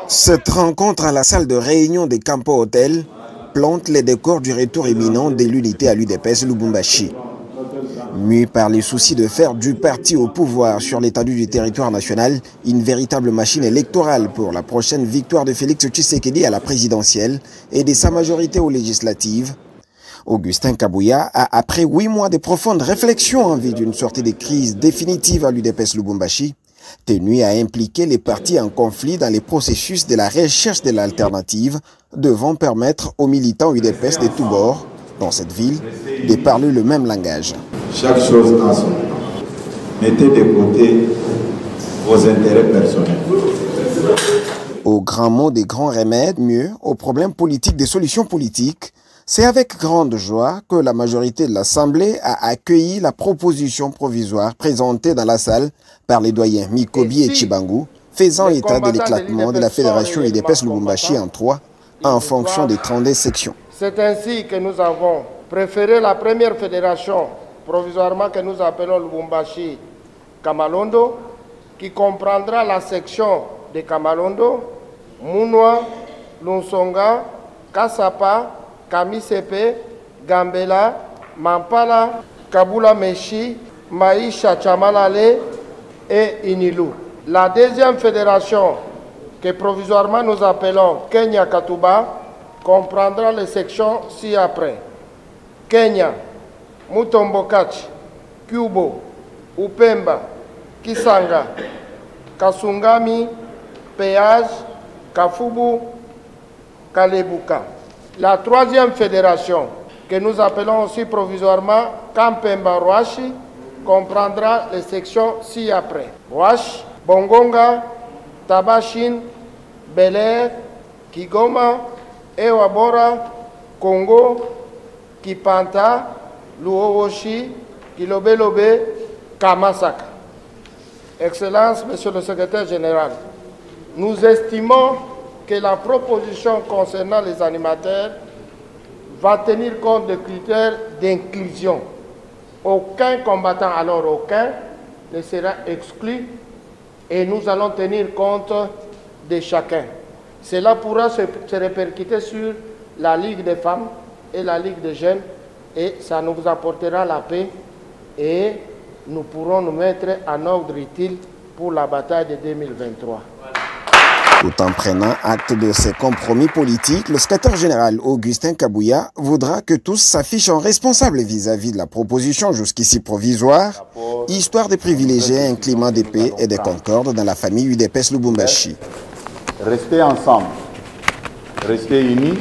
Cette rencontre à la salle de réunion des Campo Hotel plante les décors du retour imminent de l'unité à l'UDPS Lubumbashi. Mue par les soucis de faire du parti au pouvoir sur l'étendue du territoire national, une véritable machine électorale pour la prochaine victoire de Félix Tshisekedi à la présidentielle et de sa majorité aux législatives, Augustin Kabouya a, après 8 mois de profondes réflexions en vue d'une sortie de crise définitive à l'UDPS Lubumbashi, tenu à impliquer les partis en conflit dans les processus de la recherche de l'alternative, devant permettre aux militants UDPS de tous bords, dans cette ville, de parler le même langage. Chaque chose en son temps. Mettez de côté vos intérêts personnels. Au grand mot des grands remèdes, mieux, aux problèmes politiques des solutions politiques, c'est avec grande joie que la majorité de l'Assemblée a accueilli la proposition provisoire présentée dans la salle par les doyens Mikobi et Chibangu, faisant état de l'éclatement de la fédération UDPS Lubumbashi en 3, en fonction des 32 sections. C'est ainsi que nous avons préféré la première fédération, provisoirement que nous appelons Lubumbashi Kamalondo, qui comprendra la section de Kamalondo, Mounwa, Lunsonga, Kasapa, Kamisepe, Gambela, Mampala, Kabula Meshi, Maïcha Chamalale et Inilou. La deuxième fédération, que provisoirement nous appelons Kenya Katuba, comprendra les sections ci-après. Kenya, Mutombokachi, Kubo, Upemba, Kisanga, Kasungami, Péage, Kafubu, Kalebuka. La troisième fédération, que nous appelons aussi provisoirement Kampemba Rwashi, comprendra les sections ci-après. Rwashi, Bongonga, Tabashin, Bel-Air, Kigoma, Ewabora, Congo, Kipanta, Luowoshi, Kilobelobe, Kamasaka. Excellence, Monsieur le Secrétaire général, nous estimons que la proposition concernant les animateurs va tenir compte des critères d'inclusion. Aucun combattant, alors aucun, ne sera exclu et nous allons tenir compte de chacun. Cela pourra se répercuter sur la Ligue des femmes et la Ligue des jeunes et ça nous apportera la paix et nous pourrons nous mettre en ordre utile pour la bataille de 2023. Tout en prenant acte de ces compromis politiques, le secrétaire général Augustin Kabouya voudra que tous s'affichent en responsables vis-à-vis de la proposition jusqu'ici provisoire, histoire de privilégier un climat de paix et de concorde dans la famille UDPS Lubumbashi. Restez ensemble, restez unis,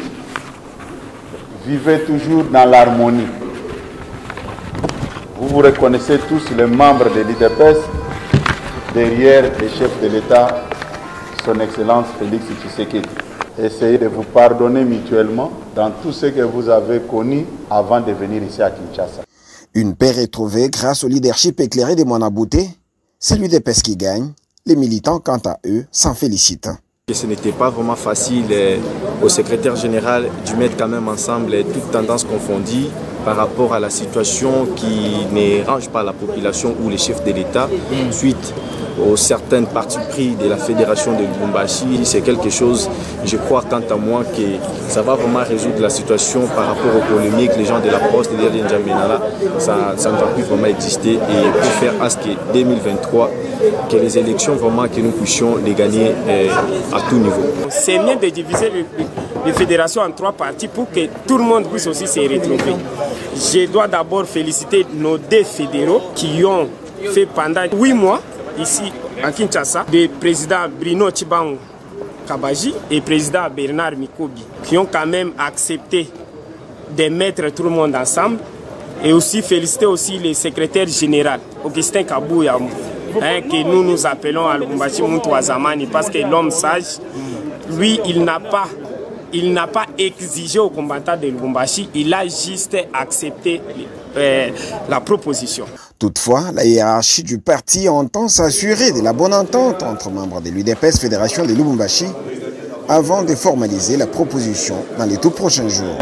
vivez toujours dans l'harmonie. Vous reconnaissez tous les membres de l'UDPS derrière les chefs de l'État, Son Excellence Félix Tshisekedi. Essayez de vous pardonner mutuellement dans tout ce que vous avez connu avant de venir ici à Kinshasa. Une paix retrouvée grâce au leadership éclairé de Mwanabouté, c'est l'UDPS qui gagne. Les militants, quant à eux, s'en félicitent. Ce n'était pas vraiment facile au secrétaire général de mettre quand même ensemble toutes tendances confondues par rapport à la situation qui ne range pas la population ou les chefs de l'État suite aux certaines parties pris de la fédération de Lubumbashi. C'est quelque chose, je crois quant à moi, que ça va vraiment résoudre la situation par rapport aux polémiques. Les gens de la poste, les gens de N'Djamena, ça ne va plus vraiment exister et pour faire à ce que 2023, que les élections vraiment que nous puissions les gagner à tout niveau. C'est bien de diviser les fédérations en 3 parties pour que tout le monde puisse aussi se retrouver. Je dois d'abord féliciter nos 2 fédéraux qui ont fait pendant 8 mois ici à Kinshasa, le président Bruno Chibangu Kabaji et le président Bernard Mikobi, qui ont quand même accepté de mettre tout le monde ensemble. Et aussi féliciter aussi le secrétaire général, Augustin Kabouya, que nous appelons à Lubumbashi Muntouazamani, parce que l'homme sage, lui, il n'a pas exigé aux combattants de Lubumbashi, il a juste accepté la proposition. Toutefois, la hiérarchie du parti entend s'assurer de la bonne entente entre membres de l'UDPS Fédération de Lubumbashi avant de formaliser la proposition dans les tout prochains jours.